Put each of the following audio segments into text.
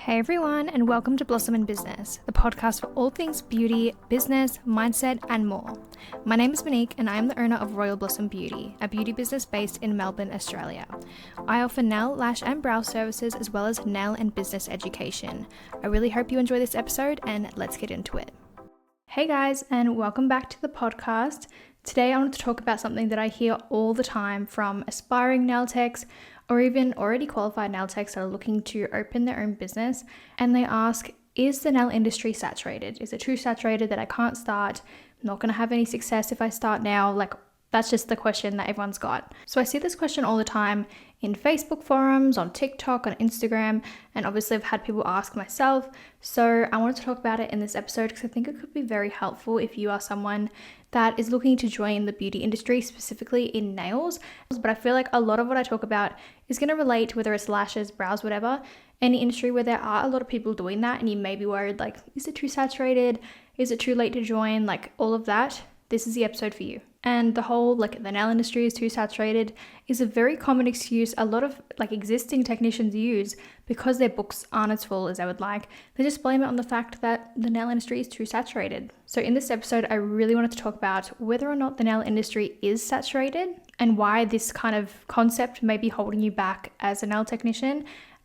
Hey everyone, and welcome to Blossom in Business, the podcast for all things beauty, business, mindset, and more. My name is Monique, and I am the owner of Royal Blossom Beauty, a beauty business based in Melbourne, Australia. I offer nail, lash, and brow services as well as nail and business education. I really hope you enjoy this episode, and let's get into it. Hey guys, and welcome back to the podcast. Today I want to talk about something that I hear all the time from aspiring nail techs or even already qualified nail techs that are looking to open their own business, and they ask, is the nail industry saturated? Is it too saturated that I can't start? I'm not going to have any success if I start now? That's just the question that everyone's got. So I see this question all the time in Facebook forums, on TikTok, on Instagram, and obviously I've had people ask myself. So I wanted to talk about it in this episode because I think it could be very helpful if you are someone that is looking to join the beauty industry, specifically in nails. But I feel like a lot of what I talk about is going to relate, whether it's lashes, brows, whatever, any industry where there are a lot of people doing that and you may be worried, is it too saturated? Is it too late to join? All of that. This is the episode for you. And the whole, the nail industry is too saturated is a very common excuse a lot of, existing technicians use because their books aren't as full as they would like. They just blame it on the fact that the nail industry is too saturated. So in this episode, I really wanted to talk about whether or not the nail industry is saturated and why this kind of concept may be holding you back as a nail technician,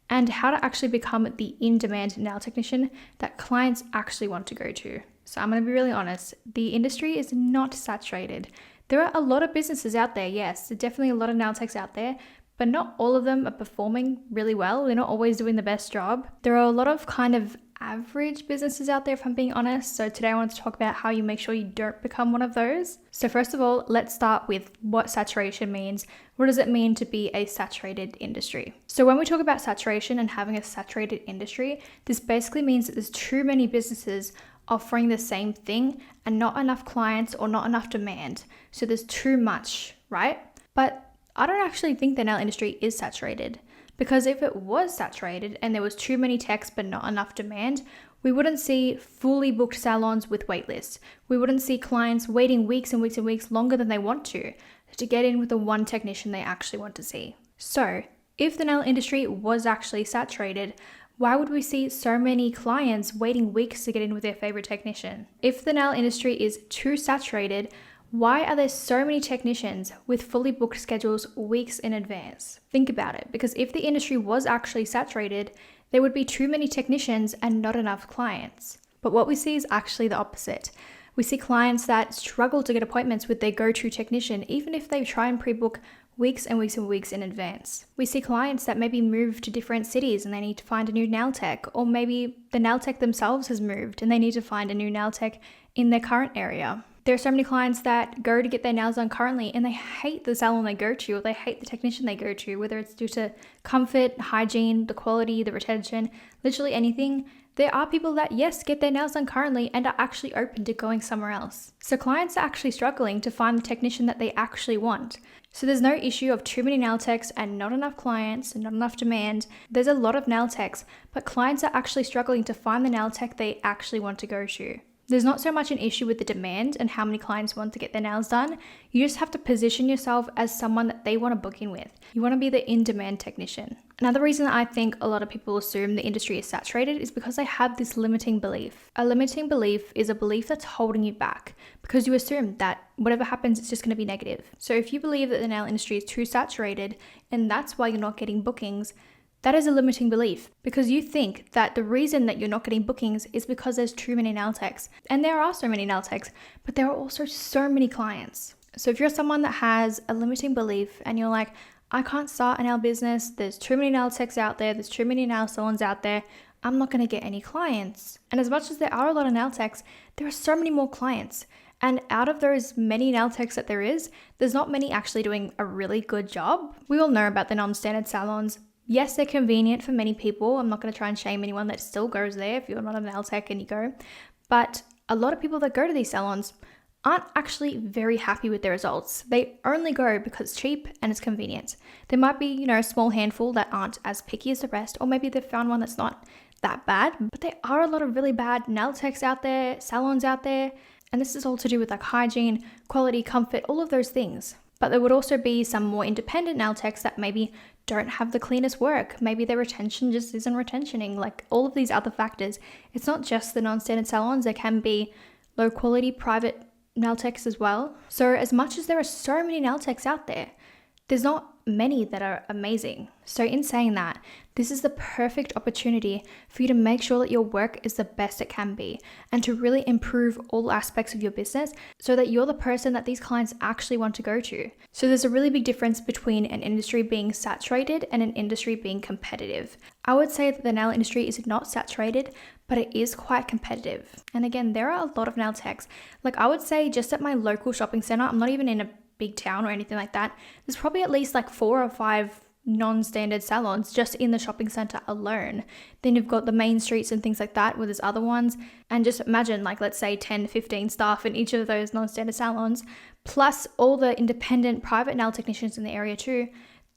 and how to actually become the in-demand nail technician that clients actually want to go to. So I'm going to be really honest, the industry is not saturated. There are a lot of businesses out there, yes, there's definitely a lot of nail techs out there, but not all of them are performing really well. They're not always doing the best job. There are a lot of kind of average businesses out there, if I'm being honest. So today I want to talk about how you make sure you don't become one of those. So first of all, let's start with what saturation means. What does it mean to be a saturated industry? So when we talk about saturation and having a saturated industry, this basically means that there's too many businesses offering the same thing and not enough clients or not enough demand. So there's too much, right? But I don't actually think the nail industry is saturated, because if it was saturated and there was too many techs but not enough demand, we wouldn't see fully booked salons with waitlists. We wouldn't see clients waiting weeks and weeks and weeks longer than they want to get in with the one technician they actually want to see. So if the nail industry was actually saturated, why would we see so many clients waiting weeks to get in with their favorite technician? If the nail industry is too saturated, why are there so many technicians with fully booked schedules weeks in advance? Think about it, because if the industry was actually saturated, there would be too many technicians and not enough clients. But what we see is actually the opposite. We see clients that struggle to get appointments with their go-to technician, even if they try and pre-book weeks and weeks and weeks in advance. We see clients that maybe move to different cities and they need to find a new nail tech, or maybe the nail tech themselves has moved and they need to find a new nail tech in their current area. There are so many clients that go to get their nails done currently and they hate the salon they go to, or they hate the technician they go to, whether it's due to comfort, hygiene, the quality, the retention, literally anything. There are people that, yes, get their nails done currently and are actually open to going somewhere else. So clients are actually struggling to find the technician that they actually want. So there's no issue of too many nail techs and not enough clients and not enough demand. There's a lot of nail techs, but clients are actually struggling to find the nail tech they actually want to go to. There's not so much an issue with the demand and how many clients want to get their nails done. You just have to position yourself as someone that they want to book in with. You want to be the in-demand technician. Another reason that I think a lot of people assume the industry is saturated is because they have this limiting belief. A limiting belief is a belief that's holding you back because you assume that whatever happens, it's just going to be negative. So if you believe that the nail industry is too saturated and that's why you're not getting bookings, that is a limiting belief, because you think that the reason that you're not getting bookings is because there's too many nail techs. And there are so many nail techs, but there are also so many clients. So if you're someone that has a limiting belief and you're like, I can't start a nail business, there's too many nail techs out there, there's too many nail salons out there, I'm not going to get any clients. And as much as there are a lot of nail techs, there are so many more clients. And out of those many nail techs that there's not many actually doing a really good job. We all know about the non-standard salons. Yes, they're convenient for many people. I'm not going to try and shame anyone that still goes there if you're not a nail tech and you go. But a lot of people that go to these salons aren't actually very happy with their results. They only go because it's cheap and it's convenient. There might be, a small handful that aren't as picky as the rest, or maybe they've found one that's not that bad. But there are a lot of really bad nail techs out there, salons out there. And this is all to do with hygiene, quality, comfort, all of those things. But there would also be some more independent nail techs that maybe don't have the cleanest work. Maybe their retention just isn't retentioning. Like all of these other factors. It's not just the non-standard salons. There can be low quality private nail techs as well. So as much as there are so many nail techs out there, there's not many that are amazing. So in saying that, this is the perfect opportunity for you to make sure that your work is the best it can be and to really improve all aspects of your business so that you're the person that these clients actually want to go to. So there's a really big difference between an industry being saturated and an industry being competitive. I would say that the nail industry is not saturated, but it is quite competitive. And again, there are a lot of nail techs. Like I would say just at my local shopping center, I'm not even in a big town or anything like that, there's probably at least like 4 or 5 non-standard salons just in the shopping center alone. Then you've got the main streets and things like that where there's other ones, and just imagine like let's say 10-15 staff in each of those non-standard salons, plus all the independent private nail technicians in the area too.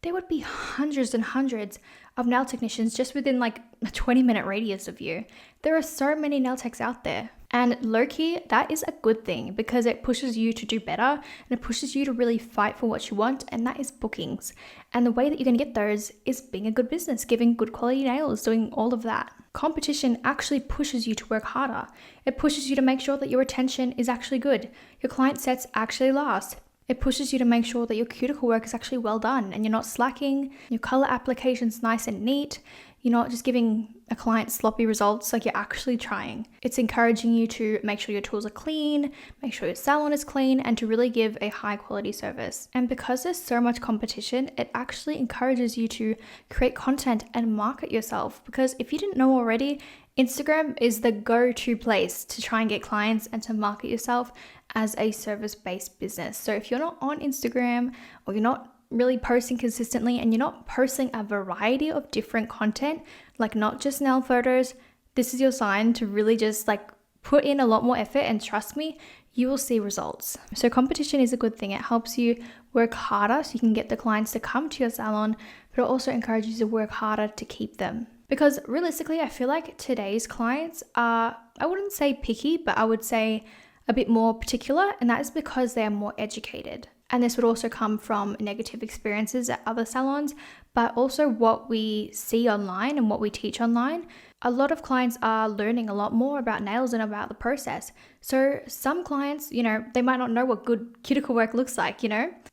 There would be hundreds and hundreds of nail technicians just within like a 20-minute radius of you. There are so many nail techs out there. And low-key, that is a good thing because it pushes you to do better and it pushes you to really fight for what you want, and that is bookings. And the way that you're going to get those is being a good business, giving good quality nails, doing all of that. Competition actually pushes you to work harder. It pushes you to make sure that your retention is actually good, your client sets actually last. It pushes you to make sure that your cuticle work is actually well done and you're not slacking, your color application's nice and neat, you're not just giving a client sloppy results, like you're actually trying. It's encouraging you to make sure your tools are clean, make sure your salon is clean, and to really give a high quality service. And because there's so much competition, it actually encourages you to create content and market yourself. Because if you didn't know already, Instagram is the go-to place to try and get clients and to market yourself as a service-based business. So if you're not on Instagram or you're not really posting consistently and you're not posting a variety of different content, like not just nail photos, this is your sign to really just like put in a lot more effort, and trust me, you will see results. So competition is a good thing. It helps you work harder so you can get the clients to come to your salon, but it also encourages you to work harder to keep them. Because realistically, I feel like today's clients are, I wouldn't say picky, but I would say a bit more particular, and that is because they are more educated. And this would also come from negative experiences at other salons, but also what we see online and what we teach online. A lot of clients are learning a lot more about nails and about the process. So some clients, they might not know what good cuticle work looks like,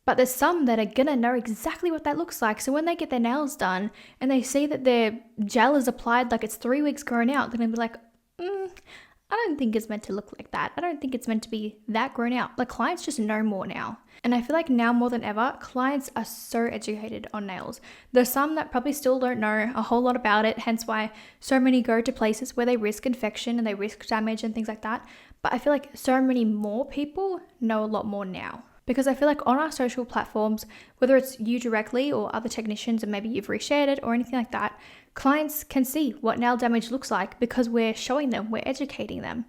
but there's some that are gonna know exactly what that looks like. So when they get their nails done and they see that their gel is applied like it's 3 weeks grown out, they're gonna be like, I don't think it's meant to look like that. I don't think it's meant to be that grown out. Like clients just know more now. And I feel like now more than ever, clients are so educated on nails. There's some that probably still don't know a whole lot about it, hence why so many go to places where they risk infection and they risk damage and things like that. But I feel like so many more people know a lot more now. Because I feel like on our social platforms, whether it's you directly or other technicians and maybe you've reshared it or anything like that, clients can see what nail damage looks like because we're showing them, we're educating them.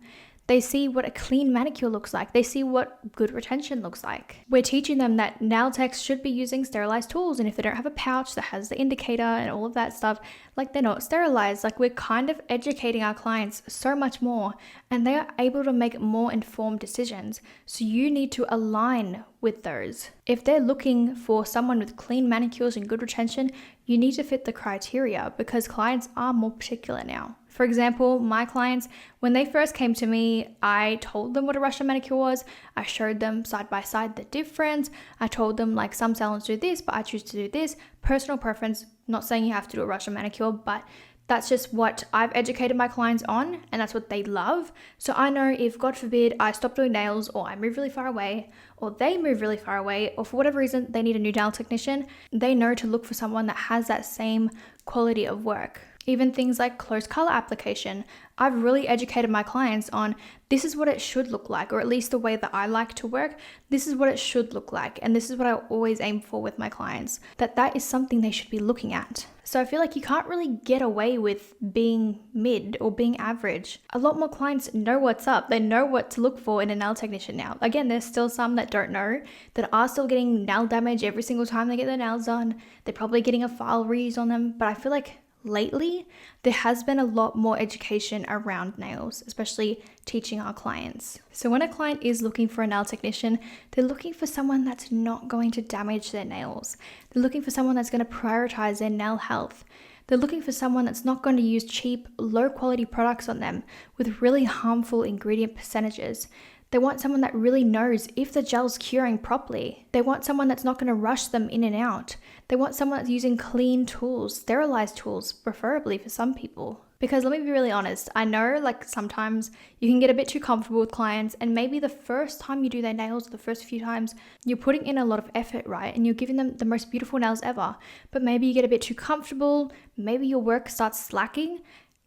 They see what a clean manicure looks like. They see what good retention looks like. We're teaching them that nail techs should be using sterilized tools, and if they don't have a pouch that has the indicator and all of that stuff, like they're not sterilized. Like we're kind of educating our clients so much more, and they are able to make more informed decisions. So you need to align with those. If they're looking for someone with clean manicures and good retention, you need to fit the criteria because clients are more particular now. For example, my clients, when they first came to me, I told them what a Russian manicure was. I showed them side by side the difference. I told them like some salons do this, but I choose to do this. Personal preference, not saying you have to do a Russian manicure, but that's just what I've educated my clients on, and that's what they love. So I know if, God forbid, I stop doing nails or I move really far away or they move really far away or for whatever reason they need a new nail technician, they know to look for someone that has that same quality of work. Even things like close color application, I've really educated my clients on this is what it should look like, or at least the way that I like to work, this is what it should look like. And this is what I always aim for with my clients, that is something they should be looking at. So I feel like you can't really get away with being mid or being average. A lot more clients know what's up. They know what to look for in a nail technician now. Again, there's still some that don't know, that are still getting nail damage every single time they get their nails done. They're probably getting a file reused on them, but I feel like lately, there has been a lot more education around nails, especially teaching our clients. So when a client is looking for a nail technician, they're looking for someone that's not going to damage their nails. They're looking for someone that's going to prioritize their nail health. They're looking for someone that's not going to use cheap, low quality products on them with really harmful ingredient percentages. They want someone that really knows if the gel's curing properly. They want someone that's not going to rush them in and out. They want someone that's using clean tools, sterilized tools, preferably for some people. Because let me be really honest, I know sometimes you can get a bit too comfortable with clients, and maybe the first time you do their nails, or the first few times, you're putting in a lot of effort, right? And you're giving them the most beautiful nails ever. But maybe you get a bit too comfortable, maybe your work starts slacking.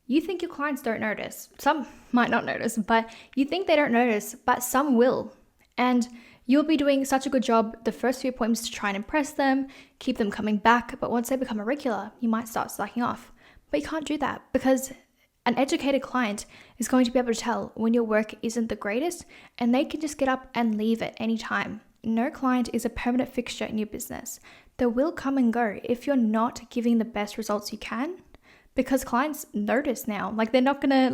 You think your clients don't notice. Some might not notice, but you think they don't notice, but some will. And you'll be doing such a good job the first few appointments to try and impress them, keep them coming back, but once they become a regular, you might start slacking off. But you can't do that because an educated client is going to be able to tell when your work isn't the greatest, and they can just get up and leave at any time. No client is a permanent fixture in your business. They will come and go if you're not giving the best results you can. Because clients notice now, they're not gonna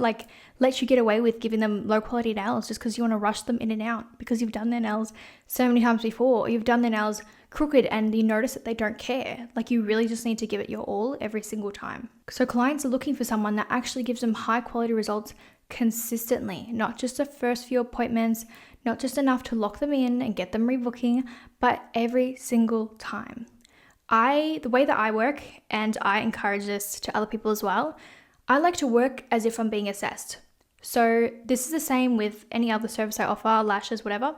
let you get away with giving them low quality nails just because you want to rush them in and out because you've done their nails so many times before, or you've done their nails crooked and you notice that they don't care. You really just need to give it your all every single time. So clients are looking for someone that actually gives them high quality results consistently, not just the first few appointments, not just enough to lock them in and get them rebooking, but every single time. The way that I work, and I encourage this to other people as well, I like to work as if I'm being assessed. So this is the same with any other service I offer, lashes, whatever.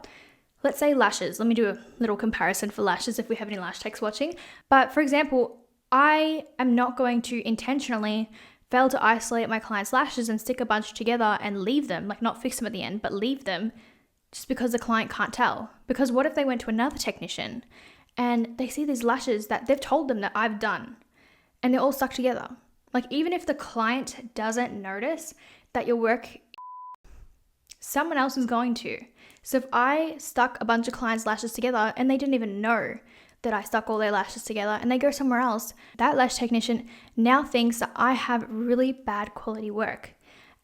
Let's say lashes. Let me do a little comparison for lashes if we have any lash techs watching. But for example, I am not going to intentionally fail to isolate my client's lashes and stick a bunch together and leave them, not fix them at the end, but leave them just because the client can't tell. Because what if they went to another technician and they see these lashes that they've told them that I've done, and they're all stuck together? Even if the client doesn't notice that your work, someone else is going to. So if I stuck a bunch of clients' lashes together and they didn't even know that I stuck all their lashes together and they go somewhere else, that lash technician now thinks that I have really bad quality work.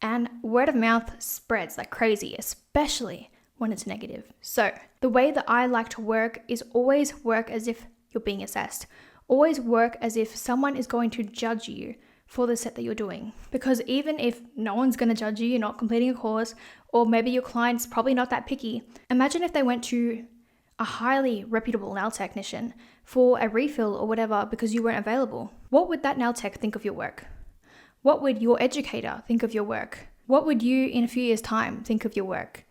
And word of mouth spreads like crazy, especially when it's negative. So the way that I like to work is always work as if you're being assessed. Always work as if someone is going to judge you for the set that you're doing. Because even if no one's going to judge you, you're not completing a course, or maybe your client's probably not that picky. Imagine if they went to a highly reputable nail technician for a refill or whatever because you weren't available. What would that nail tech think of your work? What would your educator think of your work? What would you in a few years' time think of your work?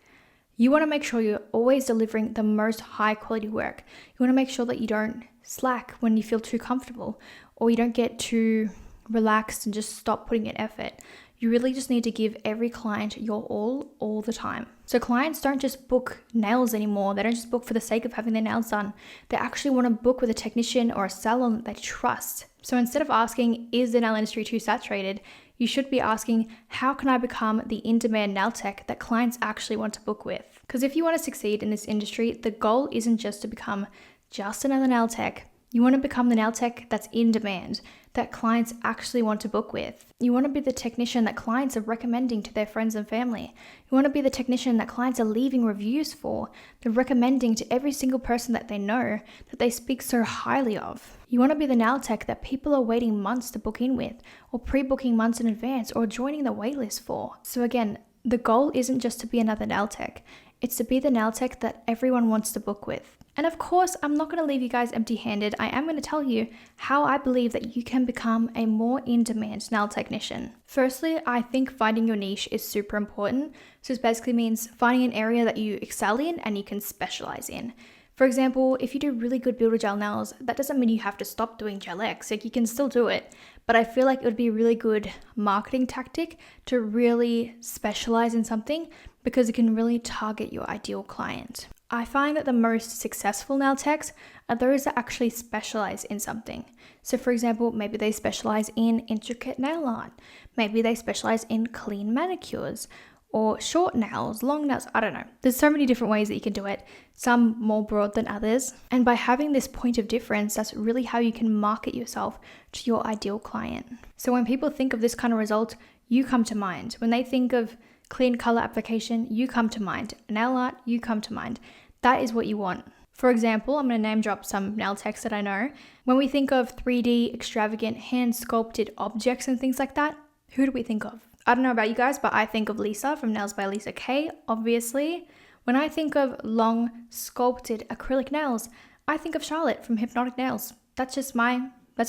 You want to make sure you're always delivering the most high quality work. You want to make sure that you don't slack when you feel too comfortable, or you don't get too relaxed and just stop putting in effort. You really just need to give every client your all the time. So clients don't just book nails anymore. They don't just book for the sake of having their nails done. They actually want to book with a technician or a salon that they trust. So instead of asking, is the nail industry too saturated? You should be asking, how can I become the in-demand nail tech that clients actually want to book with? Because if you want to succeed in this industry, the goal isn't just to become just another nail tech. You want to become the nail tech that's in demand, that clients actually want to book with. You want to be the technician that clients are recommending to their friends and family. You want to be the technician that clients are leaving reviews for. They're recommending to every single person that they know that they speak so highly of. You want to be the nail tech that people are waiting months to book in with, or pre-booking months in advance, or joining the waitlist for. So again, the goal isn't just to be another nail tech. It's to be the nail tech that everyone wants to book with. And of course, I'm not going to leave you guys empty-handed. I am going to tell you how I believe that you can become a more in-demand nail technician. Firstly, I think finding your niche is super important. So this basically means finding an area that you excel in and you can specialize in. For example, if you do really good builder gel nails, that doesn't mean you have to stop doing Gel X. You can still do it. But I feel like it would be a really good marketing tactic to really specialize in something, because it can really target your ideal client. I find that the most successful nail techs are those that actually specialize in something. So for example, maybe they specialize in intricate nail art. Maybe they specialize in clean manicures. or short nails, long nails, I don't know. There's so many different ways that you can do it, some more broad than others. And by having this point of difference, that's really how you can market yourself to your ideal client. So when people think of this kind of result, you come to mind. When they think of clean color application, you come to mind. Nail art, you come to mind. That is what you want. For example, I'm going to name drop some nail techs that I know. When we think of 3D, extravagant, hand sculpted objects and things like that, who do we think of? I don't know about you guys, but I think of Lisa from Nails by Lisa K, obviously. When I think of long, sculpted acrylic nails, I think of Charlotte from Hypnotic Nails. That's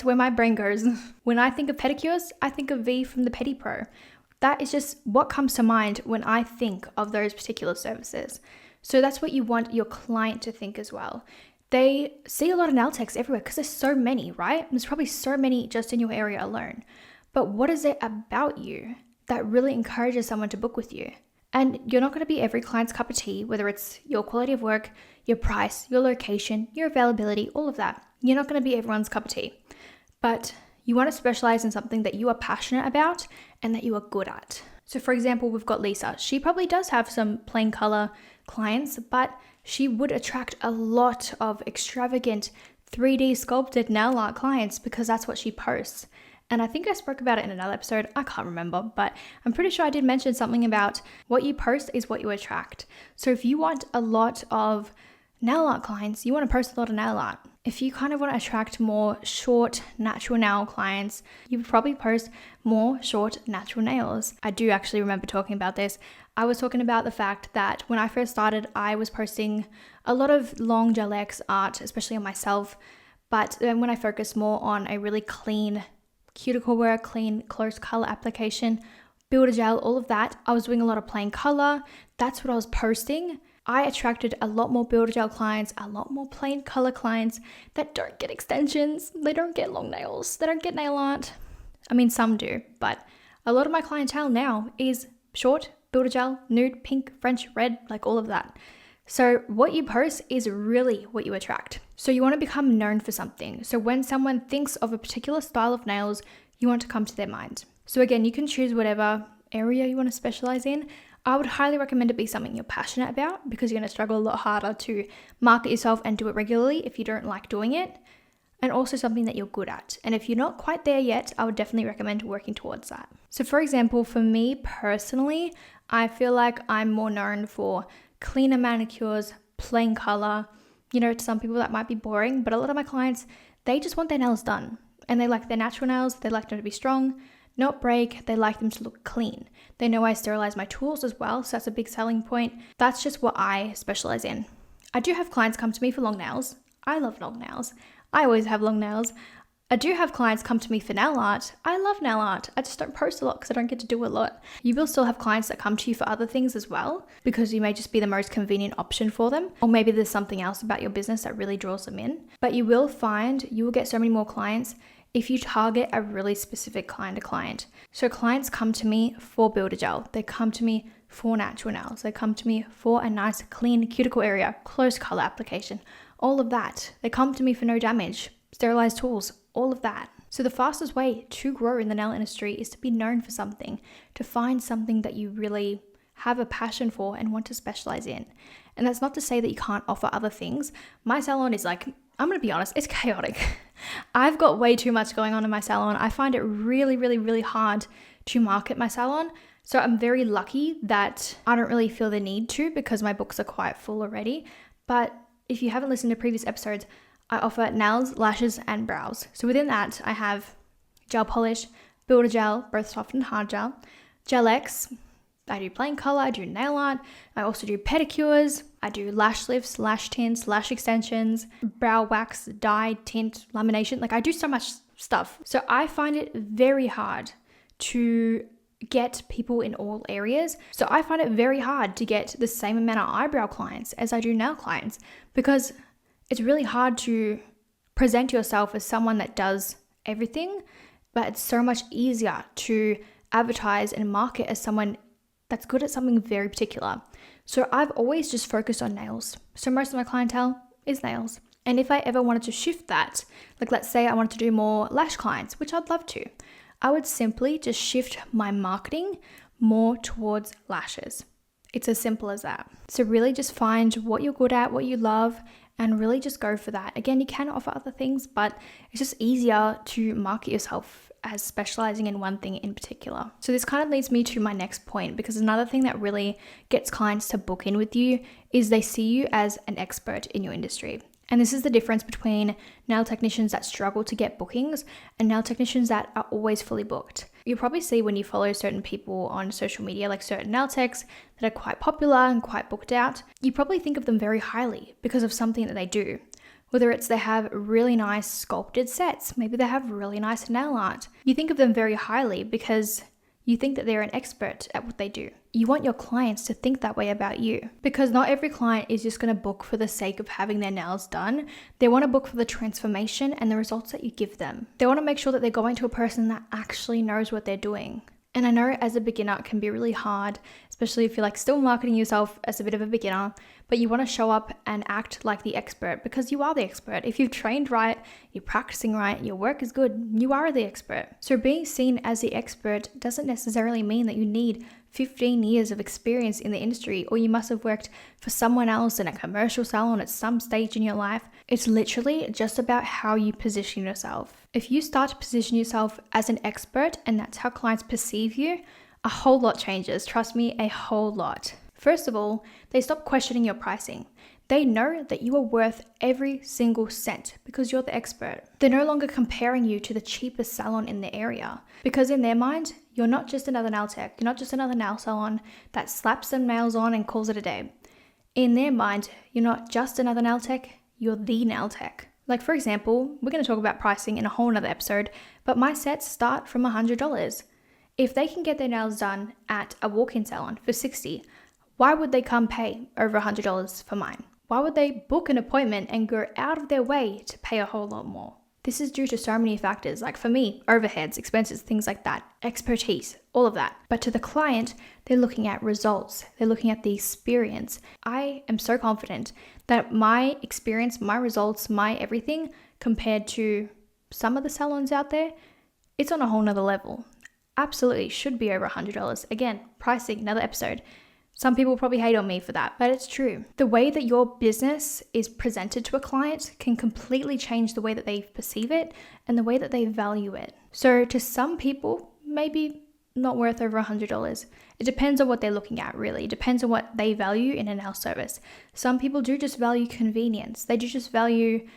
where my brain goes. When I think of pedicures, I think of V from the Pedi Pro. That is just what comes to mind when I think of those particular services. So that's what you want your client to think as well. They see a lot of nail techs everywhere because there's so many, right? There's probably so many just in your area alone. But what is it about you that really encourages someone to book with you? And you're not going to be every client's cup of tea, whether it's your quality of work, your price, your location, your availability, all of that. You're not going to be everyone's cup of tea. But you want to specialize in something that you are passionate about and that you are good at. So for example, we've got Lisa. She probably does have some plain color clients, but she would attract a lot of extravagant 3D sculpted nail art clients because that's what she posts. And I think I spoke about it in another episode. I can't remember, but I'm pretty sure I did mention something about what you post is what you attract. So if you want a lot of nail art clients, you want to post a lot of nail art. If you kind of want to attract more short, natural nail clients, you would probably post more short, natural nails. I do actually remember talking about this. I was talking about the fact that when I first started, I was posting a lot of long gel X art, especially on myself. But then when I focused more on a really clean cuticle work, clean, close color application, builder gel, all of that, I was doing a lot of plain color. That's what I was posting. I attracted a lot more builder gel clients, a lot more plain color clients that don't get extensions, they don't get long nails, they don't get nail art. I mean, some do, but a lot of my clientele now is short, builder gel, nude, pink, French, red, like all of that. So what you post is really what you attract. So you want to become known for something. So when someone thinks of a particular style of nails, you want to come to their mind. So again, you can choose whatever area you want to specialize in. I would highly recommend it be something you're passionate about because you're going to struggle a lot harder to market yourself and do it regularly if you don't like doing it. And also something that you're good at. And if you're not quite there yet, I would definitely recommend working towards that. So for example, for me personally, I feel like I'm more known for cleaner manicures, plain color. You know, to some people that might be boring, but a lot of my clients, they just want their nails done. And they like their natural nails, they like them to be strong, not break, they like them to look clean. They know I sterilize my tools as well, so that's a big selling point. That's just what I specialize in. I do have clients come to me for long nails. I love long nails. I always have long nails. I do have clients come to me for nail art. I love nail art. I just don't post a lot because I don't get to do a lot. You will still have clients that come to you for other things as well because you may just be the most convenient option for them. Or maybe there's something else about your business that really draws them in. But you will find you will get so many more clients if you target a really specific kind of client. So clients come to me for builder gel. They come to me for natural nails. They come to me for a nice clean cuticle area, close color application, all of that. They come to me for no damage, sterilized tools, all of that. So the fastest way to grow in the nail industry is to be known for something, to find something that you really have a passion for and want to specialize in. And that's not to say that you can't offer other things. My salon is like, I'm going to be honest, it's chaotic. I've got way too much going on in my salon. I find it really, really, really hard to market my salon. So I'm very lucky that I don't really feel the need to because my books are quite full already. But if you haven't listened to previous episodes, I offer nails, lashes, and brows. So within that, I have gel polish, builder gel, both soft and hard gel, gel X, I do plain color, I do nail art, I also do pedicures, I do lash lifts, lash tints, lash extensions, brow wax, dye, tint, lamination. Like I do so much stuff. So I find it very hard to get people in all areas. So I find it very hard to get the same amount of eyebrow clients as I do nail clients because it's really hard to present yourself as someone that does everything, but it's so much easier to advertise and market as someone that's good at something very particular. So I've always just focused on nails. So most of my clientele is nails. And if I ever wanted to shift that, like let's say I wanted to do more lash clients, which I'd love to, I would simply just shift my marketing more towards lashes. It's as simple as that. So really just find what you're good at, what you love, and really just go for that. Again, you can offer other things, but it's just easier to market yourself as specializing in one thing in particular. So this kind of leads me to my next point, because another thing that really gets clients to book in with you is they see you as an expert in your industry. And this is the difference between nail technicians that struggle to get bookings and nail technicians that are always fully booked. You'll probably see when you follow certain people on social media, like certain nail techs that are quite popular and quite booked out, you probably think of them very highly because of something that they do. Whether it's they have really nice sculpted sets, maybe they have really nice nail art. You think of them very highly because you think that they're an expert at what they do. You want your clients to think that way about you, because not every client is just going to book for the sake of having their nails done. They want to book for the transformation and the results that you give them. They want to make sure that they're going to a person that actually knows what they're doing. And I know as a beginner it can be really hard, especially if you're like still marketing yourself as a bit of a beginner, but you want to show up and act like the expert because you are the expert. If you've trained right, you're practicing right, your work is good, you are the expert. So being seen as the expert doesn't necessarily mean that you need 15 years of experience in the industry, or you must have worked for someone else in a commercial salon at some stage in your life. It's literally just about how you position yourself. If you start to position yourself as an expert and that's how clients perceive you, a whole lot changes. Trust me, a whole lot. First of all, they stop questioning your pricing. They know that you are worth every single cent because you're the expert. They're no longer comparing you to the cheapest salon in the area, because in their mind, you're not just another nail tech. You're not just another nail salon that slaps some nails on and calls it a day. In their mind, you're not just another nail tech, you're the nail tech. Like for example, we're going to talk about pricing in a whole nother episode, but my sets start from $100. If they can get their nails done at a walk-in salon for $60, why would they come pay over $100 for mine? Why would they book an appointment and go out of their way to pay a whole lot more? This is due to so many factors, like for me, overheads, expenses, things like that, expertise, all of that. But to the client, they're looking at results. They're looking at the experience. I am so confident that my experience, my results, my everything compared to some of the salons out there, it's on a whole nother level. Absolutely should be over $100. Again, pricing, another episode. Some people probably hate on me for that, but it's true. The way that your business is presented to a client can completely change the way that they perceive it and the way that they value it. So to some people, maybe not worth over $100. It depends on what they're looking at, really. It depends on what they value in a nail service. Some people do just value convenience. They do just value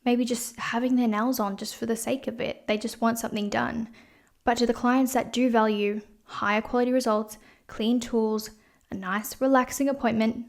maybe just having their nails on just for the sake of it. They just want something done. But to the clients that do value higher quality results, clean tools, a nice relaxing appointment,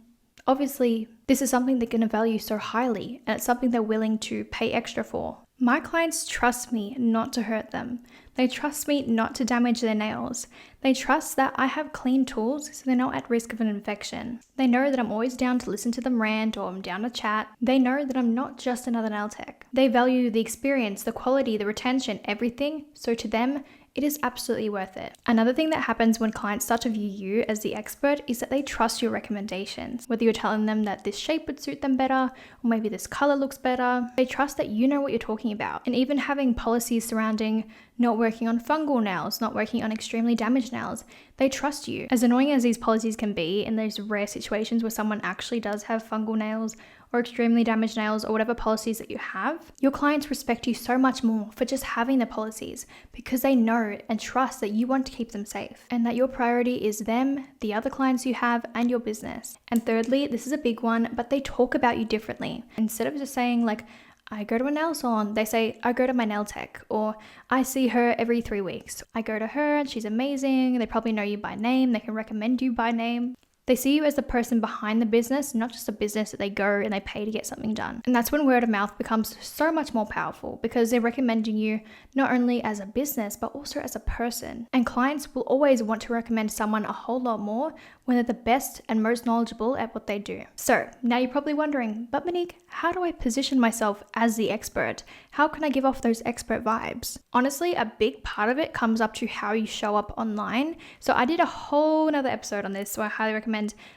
obviously this is something they're going to value so highly, and it's something they're willing to pay extra for. My clients trust me not to hurt them. They trust me not to damage their nails. They trust that I have clean tools so they're not at risk of an infection. They know that I'm always down to listen to them rant, or I'm down to chat. They know that I'm not just another nail tech. They value the experience, the quality, the retention, everything. So to them, it is absolutely worth it. Another thing that happens when clients start to view you as the expert is that they trust your recommendations. Whether you're telling them that this shape would suit them better, or maybe this color looks better, they trust that you know what you're talking about. And even having policies surrounding not working on fungal nails, not working on extremely damaged nails, they trust you. As annoying as these policies can be, in those rare situations where someone actually does have fungal nails or extremely damaged nails, or whatever policies that you have, your clients respect you so much more for just having the policies, because they know and trust that you want to keep them safe and that your priority is them, the other clients you have, and your business. And thirdly, this is a big one, but they talk about you differently. Instead of just saying like, I go to a nail salon, they say, I go to my nail tech, or I see her every 3 weeks. I go to her and she's amazing. They probably know you by name. They can recommend you by name. They see you as the person behind the business, not just a business that they go and they pay to get something done. And that's when word of mouth becomes so much more powerful, because they're recommending you not only as a business, but also as a person. And clients will always want to recommend someone a whole lot more when they're the best and most knowledgeable at what they do. So now you're probably wondering, but Monique, how do I position myself as the expert? How can I give off those expert vibes? Honestly, a big part of it comes up to how you show up online. So I did a whole nother episode on this, so I highly recommend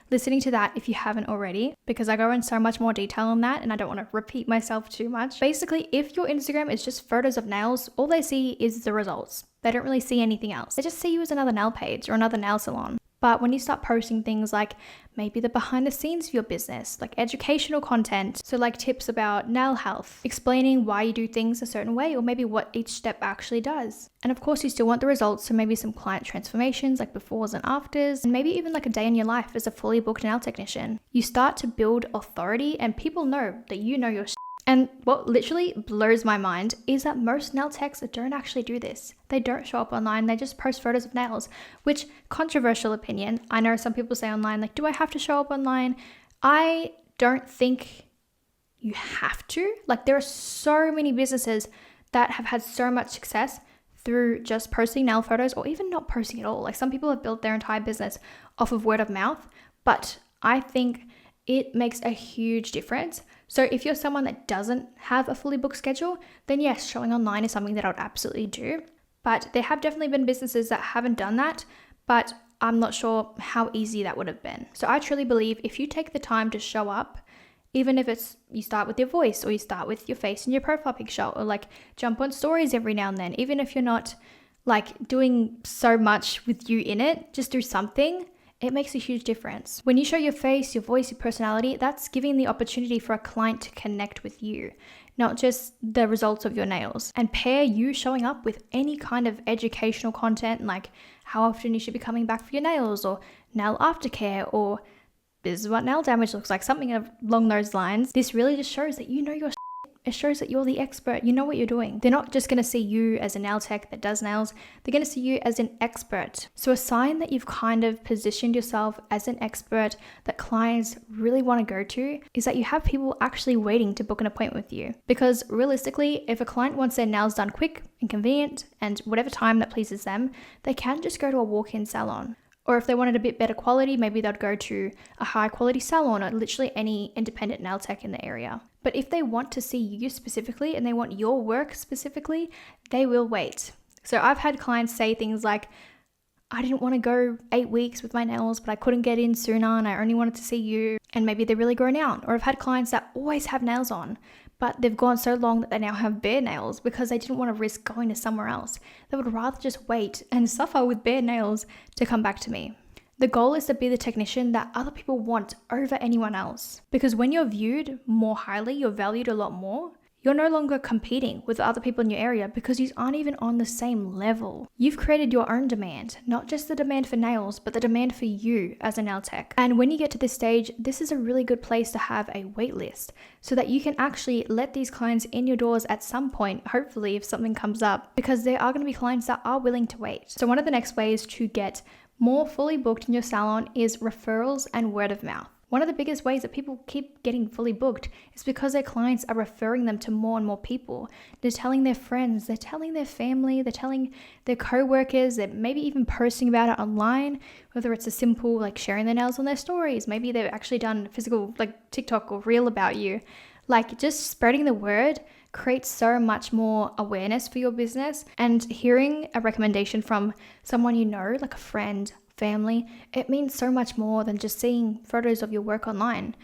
listening to that if you haven't already, because I go in so much more detail on that and I don't want to repeat myself too much. Basically, if your Instagram is just photos of nails, all they see is the results. They don't really see anything else. They just see you as another nail page or another nail salon. But when you start posting things like maybe the behind the scenes of your business, like educational content, so like tips about nail health, explaining why you do things a certain way, or maybe what each step actually does. And of course, you still want the results, so maybe some client transformations like befores and afters, and maybe even like a day in your life as a fully booked nail technician. You start to build authority and people know that you know your shit. And what literally blows my mind is that most nail techs don't actually do this. They don't show up online, they just post photos of nails, which, controversial opinion. I know some people say online, like, do I have to show up online? I don't think you have to. Like, there are so many businesses that have had so much success through just posting nail photos or even not posting at all. Like, some people have built their entire business off of word of mouth, but I think it makes a huge difference. So if you're someone that doesn't have a fully booked schedule, then yes, showing online is something that I would absolutely do. But there have definitely been businesses that haven't done that, but I'm not sure how easy that would have been. So I truly believe if you take the time to show up, even if it's you start with your voice or you start with your face in your profile picture or like jump on stories every now and then, even if you're not like doing so much with you in it, just do something. It makes a huge difference. When you show your face, your voice, your personality, that's giving the opportunity for a client to connect with you, not just the results of your nails. And pair you showing up with any kind of educational content, like how often you should be coming back for your nails, or nail aftercare, or this is what nail damage looks like, something along those lines. This really just shows that you know your shit. It shows that you're the expert. You know what you're doing. They're not just going to see you as a nail tech that does nails. They're going to see you as an expert. So a sign that you've kind of positioned yourself as an expert that clients really want to go to is that you have people actually waiting to book an appointment with you. Because realistically, if a client wants their nails done quick and convenient and whatever time that pleases them, they can just go to a walk-in salon. Or if they wanted a bit better quality, maybe they'd go to a high quality salon or literally any independent nail tech in the area. But if they want to see you specifically and they want your work specifically, they will wait. So I've had clients say things like, I didn't want to go 8 weeks with my nails, but I couldn't get in sooner and I only wanted to see you. And maybe they're really grown out. Or I've had clients that always have nails on, but they've gone so long that they now have bare nails because they didn't want to risk going to somewhere else. They would rather just wait and suffer with bare nails to come back to me. The goal is to be the technician that other people want over anyone else. Because when you're viewed more highly, you're valued a lot more. You're no longer competing with other people in your area because you aren't even on the same level. You've created your own demand, not just the demand for nails, but the demand for you as a nail tech. And when you get to this stage, this is a really good place to have a wait list so that you can actually let these clients in your doors at some point, hopefully if something comes up, because there are going to be clients that are willing to wait. So one of the next ways to get more fully booked in your salon is referrals and word of mouth. One of the biggest ways that people keep getting fully booked is because their clients are referring them to more and more people. They're telling their friends, they're telling their family, they're telling their co-workers, they're maybe even posting about it online, whether it's a simple like sharing their nails on their stories. Maybe they've actually done physical like TikTok or reel about you. Like just spreading the word creates so much more awareness for your business, and hearing a recommendation from someone you know, like a friend, family, it means so much more than just seeing photos of your work online.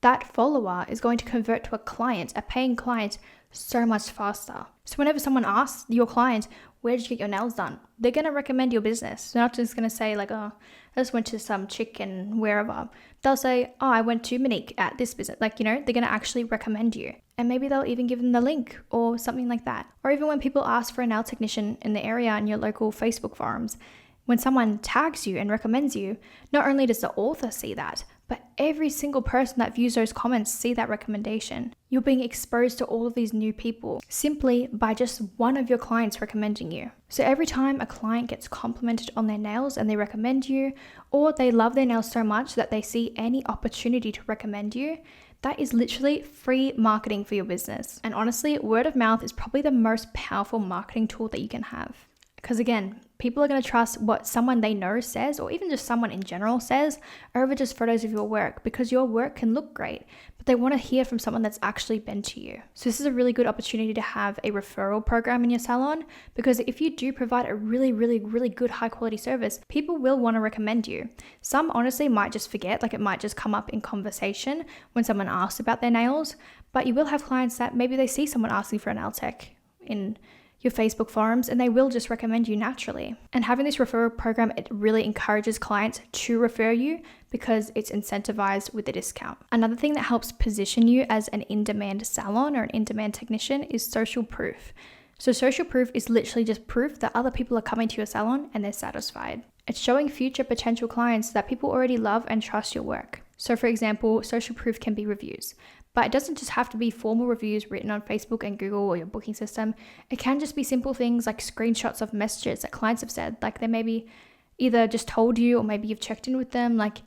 That follower is going to convert to a client, a paying client, so much faster. So whenever someone asks your client, where did you get your nails done? They're going to recommend your business. They're not just going to say like, oh, I just went to some chick in wherever. They'll say, oh, I went to Monique at this business. Like, you know, they're going to actually recommend you. And maybe they'll even give them the link or something like that. Or even when people ask for a nail technician in the area in your local Facebook forums, when someone tags you and recommends you, not only does the author see that, but every single person that views those comments see that recommendation. You're being exposed to all of these new people simply by just one of your clients recommending you. So every time a client gets complimented on their nails and they recommend you, or they love their nails so much that they see any opportunity to recommend you, that is literally free marketing for your business. And honestly, word of mouth is probably the most powerful marketing tool that you can have. Because again, people are going to trust what someone they know says, or even just someone in general says, over just photos of your work, because your work can look great, but they want to hear from someone that's actually been to you. So this is a really good opportunity to have a referral program in your salon, because if you do provide a really, really, really good high quality service, people will want to recommend you. Some honestly might just forget, like it might just come up in conversation when someone asks about their nails, but you will have clients that maybe they see someone asking for a nail tech in your Facebook forums, and they will just recommend you naturally. And having this referral program, it really encourages clients to refer you because it's incentivized with a discount. Another thing that helps position you as an in-demand salon or an in-demand technician is social proof. So social proof is literally just proof that other people are coming to your salon and they're satisfied. It's showing future potential clients that people already love and trust your work. So for example, social proof can be reviews, but it doesn't just have to be formal reviews written on Facebook and Google or your booking system. It can just be simple things like screenshots of messages that clients have said, like they maybe either just told you or maybe you've checked in with them, like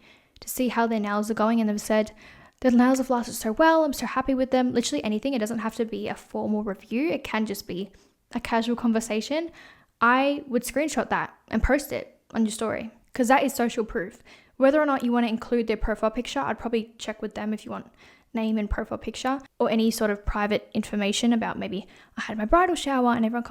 to see how their nails are going, and they've said, "The nails have lasted so well, I'm so happy with them." Literally anything. It doesn't have to be a formal review. It can just be a casual conversation. I would screenshot that and post it on your story because that is social proof. Whether or not you want to include their profile picture, I'd probably check with them if you want name and profile picture or any sort of private information about maybe I had my bridal shower and everyone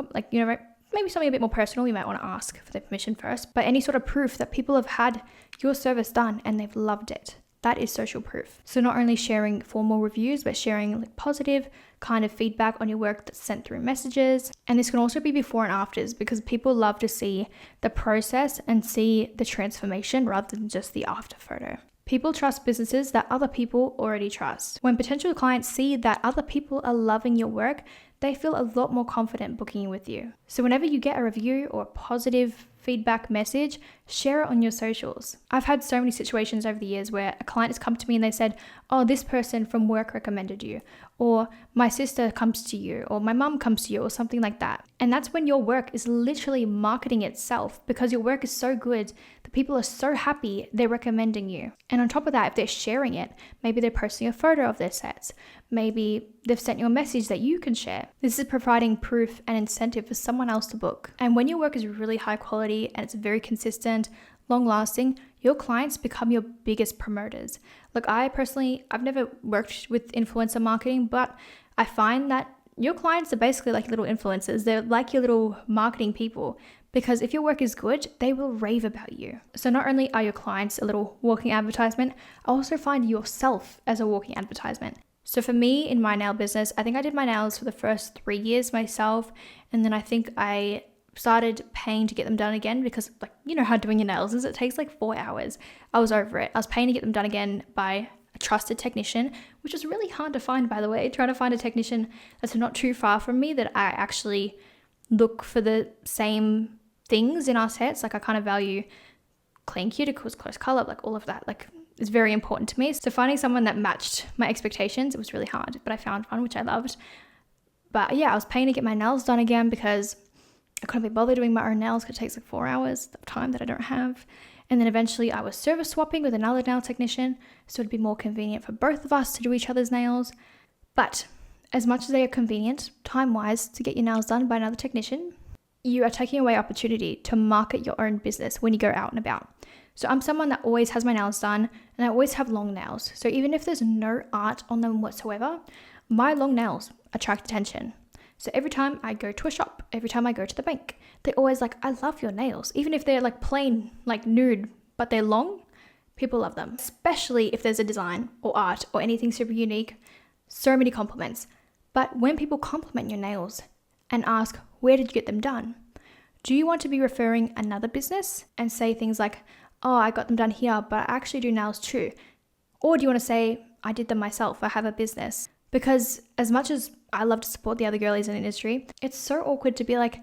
maybe something a bit more personal. You might want to ask for their permission first, but any sort of proof that people have had your service done and they've loved it. That is social proof. So not only sharing formal reviews, but sharing positive kind of feedback on your work that's sent through messages. And this can also be before and afters because people love to see the process and see the transformation rather than just the after photo. People trust businesses that other people already trust. When potential clients see that other people are loving your work, they feel a lot more confident booking with you. So whenever you get a review or a positive feedback message, share it on your socials. I've had so many situations over the years where a client has come to me and they said, "Oh, this person from work recommended you," or "My sister comes to you," or "My mum comes to you," or something like that. And that's when your work is literally marketing itself because your work is so good, the people are so happy they're recommending you. And on top of that, if they're sharing it, maybe they're posting a photo of their sets, maybe they've sent you a message that you can share. This is providing proof and incentive for someone else to book. And when your work is really high quality and it's very consistent, long lasting, your clients become your biggest promoters. Like I've never worked with influencer marketing, but I find that your clients are basically like little influencers. They're like your little marketing people because if your work is good, they will rave about you. So not only are your clients a little walking advertisement, I also find yourself as a walking advertisement. So for me in my nail business, I think I did my nails for the first 3 years myself. And then I think I started paying to get them done again because how doing your nails is, it takes like 4 hours. I was over it. I was paying to get them done again by a trusted technician, which is really hard to find, by the way. Trying to find a technician that's not too far from me that I actually look for the same things in our sets. Like I kind of value clean cuticles, close color, like all of that. Like it's very important to me. So finding someone that matched my expectations, it was really hard, but I found one which I loved. But yeah, I was paying to get my nails done again because I couldn't be bothered doing my own nails because it takes like 4 hours of time that I don't have. And then eventually I was service swapping with another nail technician, so it'd be more convenient for both of us to do each other's nails. But as much as they are convenient, time-wise, to get your nails done by another technician, you are taking away opportunity to market your own business when you go out and about. So I'm someone that always has my nails done and I always have long nails. So even if there's no art on them whatsoever, my long nails attract attention. So every time I go to a shop, every time I go to the bank, they're always like, "I love your nails." Even if they're like plain, like nude, but they're long, people love them. Especially if there's a design or art or anything super unique, so many compliments. But when people compliment your nails and ask, "Where did you get them done?" Do you want to be referring another business and say things like, "Oh, I got them done here, but I actually do nails too"? Or do you want to say, "I did them myself, I have a business"? Because as much as I love to support the other girlies in the industry, it's so awkward to be like,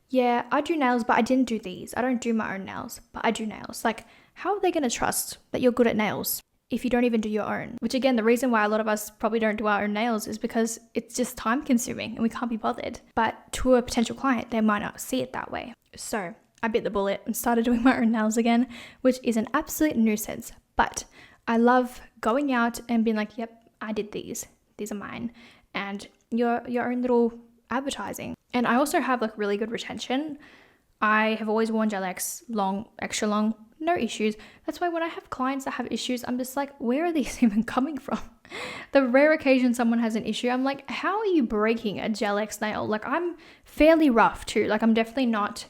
"Yeah, I do nails, but I didn't do these. I don't do my own nails, but I do nails." Like, how are they going to trust that you're good at nails if you don't even do your own? Which again, the reason why a lot of us probably don't do our own nails is because it's just time consuming and we can't be bothered. But to a potential client, they might not see it that way. So I bit the bullet and started doing my own nails again, which is an absolute nuisance. But I love going out and being like, "Yep, I did these. These are mine." And your own little advertising. And I also have like really good retention. I have always worn Gel X long, extra long, no issues. That's why when I have clients that have issues, I'm just like, where are these even coming from? The rare occasion someone has an issue, I'm like, how are you breaking a Gel X nail? Like I'm fairly rough too. Like I'm definitely not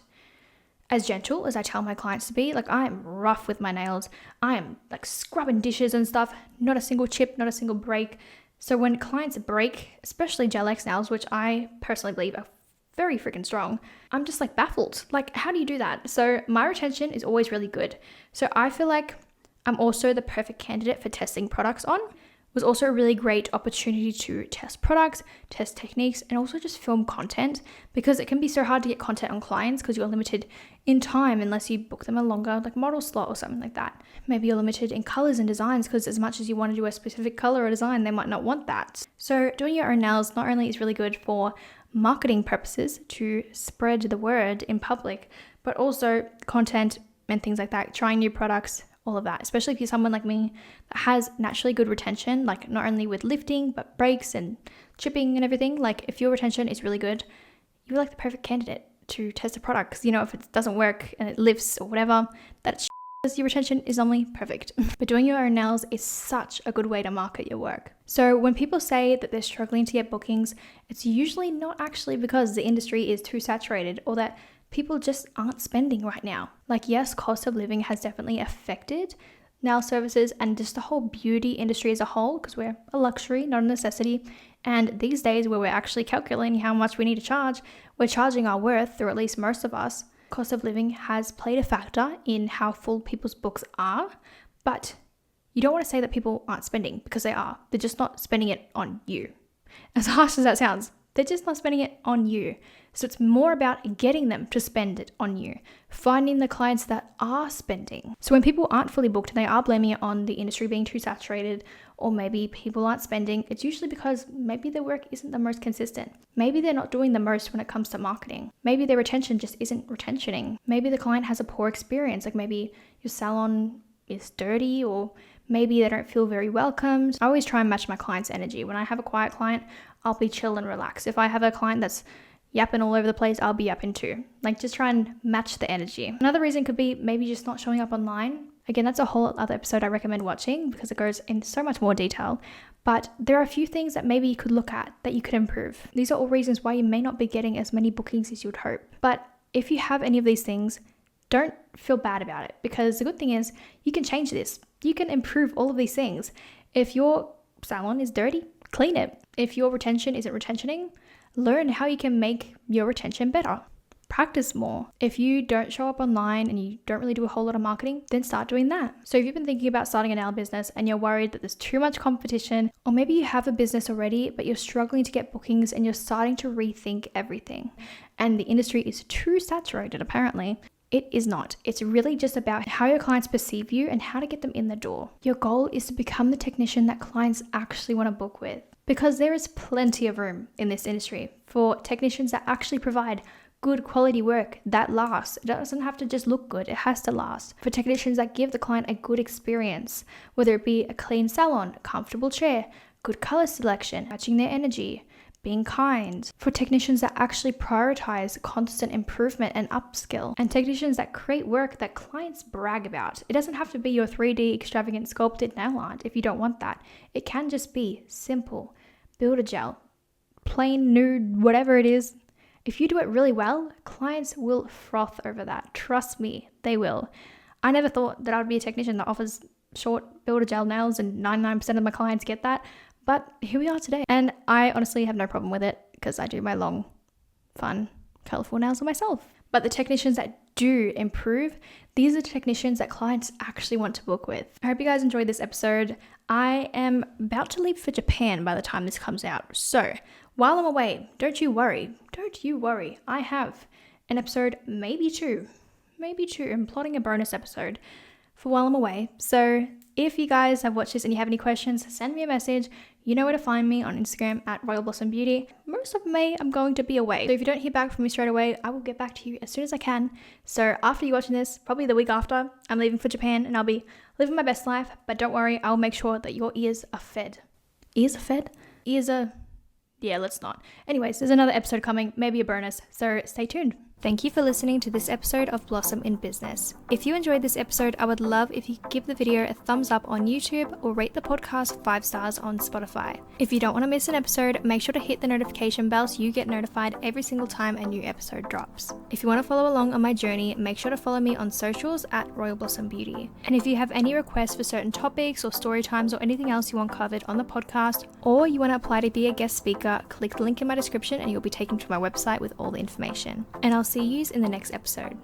as gentle as I tell my clients to be. Like I'm rough with my nails. I am like scrubbing dishes and stuff. Not a single chip, not a single break. So when clients break, especially Gel X nails, which I personally believe are very freaking strong. I'm just like baffled. Like, how do you do that? So my retention is always really good. So I feel like I'm also the perfect candidate for testing products on. It was also a really great opportunity to test products, test techniques, and also just film content, because it can be so hard to get content on clients because you're limited in time unless you book them a longer like model slot or something like that. Maybe you're limited in colors and designs because as much as you want to do a specific color or design, they might not want that. So doing your own nails not only is really good for marketing purposes to spread the word in public, but also content and things like that, trying new products, all of that, especially if you're someone like me that has naturally good retention, like not only with lifting, but breaks and chipping and everything. Like if your retention is really good, you're like the perfect candidate to test a product. Because, you know, if it doesn't work and it lifts or whatever, that's because your retention is normally perfect. But doing your own nails is such a good way to market your work. So when people say that they're struggling to get bookings, it's usually not actually because the industry is too saturated or that people just aren't spending right now. Like, yes, cost of living has definitely affected nail services and just the whole beauty industry as a whole, because we're a luxury, not a necessity. And these days where we're actually calculating how much we need to charge, we're charging our worth, or at least most of us. Cost of living has played a factor in how full people's books are, but you don't want to say that people aren't spending, because they are. They're just not spending it on you. As harsh as that sounds, they're just not spending it on you. So it's more about getting them to spend it on you, finding the clients that are spending. So when people aren't fully booked and they are blaming it on the industry being too saturated, or maybe people aren't spending, it's usually because maybe their work isn't the most consistent. Maybe they're not doing the most when it comes to marketing. Maybe their retention just isn't retentioning. Maybe the client has a poor experience. Like maybe your salon is dirty, or maybe they don't feel very welcomed. I always try and match my client's energy. When I have a quiet client, I'll be chill and relaxed. If I have a client that's yapping all over the place, I'll be yapping too. Like, just try and match the energy. Another reason could be maybe just not showing up online. Again, that's a whole other episode I recommend watching because it goes in so much more detail. But there are a few things that maybe you could look at that you could improve. These are all reasons why you may not be getting as many bookings as you would hope. But if you have any of these things, don't feel bad about it, because the good thing is you can change this. You can improve all of these things. If your salon is dirty, clean it. If your retention isn't retentioning, learn how you can make your retention better. Practice more. If you don't show up online and you don't really do a whole lot of marketing, then start doing that. So if you've been thinking about starting a nail business and you're worried that there's too much competition, or maybe you have a business already, but you're struggling to get bookings and you're starting to rethink everything, and the industry is too saturated apparently, it is not. It's really just about how your clients perceive you and how to get them in the door. Your goal is to become the technician that clients actually want to book with, because there is plenty of room in this industry for technicians that actually provide good quality work that lasts. It doesn't have to just look good, it has to last. For technicians that give the client a good experience, whether it be a clean salon, a comfortable chair, good color selection, matching their energy, being kind. For technicians that actually prioritize constant improvement and upskill, and technicians that create work that clients brag about. It doesn't have to be your 3D extravagant sculpted nail art if you don't want that. It can just be simple, build a gel, plain nude, whatever it is. If you do it really well, clients will froth over that. Trust me, they will. I never thought that I would be a technician that offers short build a gel nails, and 99% of my clients get that. But here we are today. And I honestly have no problem with it because I do my long, fun, colorful nails myself. But the technicians that do improve, these are technicians that clients actually want to book with. I hope you guys enjoyed this episode. I am about to leave for Japan by the time this comes out. So while I'm away, don't you worry. I have an episode, maybe two. I'm plotting a bonus episode for while I'm away. So if you guys have watched this and you have any questions, send me a message. You know where to find me on Instagram at Royal Blossom Beauty. Most of May, I'm going to be away. So if you don't hear back from me straight away, I will get back to you as soon as I can. So after you're watching this, probably the week after, I'm leaving for Japan and I'll be living my best life. But don't worry, I'll make sure that your ears are fed. Ears are fed? Ears are... Yeah, let's not. Anyways, there's another episode coming, maybe a bonus. So stay tuned. Thank you for listening to this episode of Blossom in Business. If you enjoyed this episode, I would love if you could give the video a thumbs up on YouTube or rate the podcast 5 stars on Spotify. If you don't want to miss an episode, make sure to hit the notification bell so you get notified every single time a new episode drops. If you want to follow along on my journey, make sure to follow me on socials at Royal Blossom Beauty. And if you have any requests for certain topics or story times or anything else you want covered on the podcast, or you want to apply to be a guest speaker, click the link in my description and you'll be taken to my website with all the information. And I'll see you in the next episode.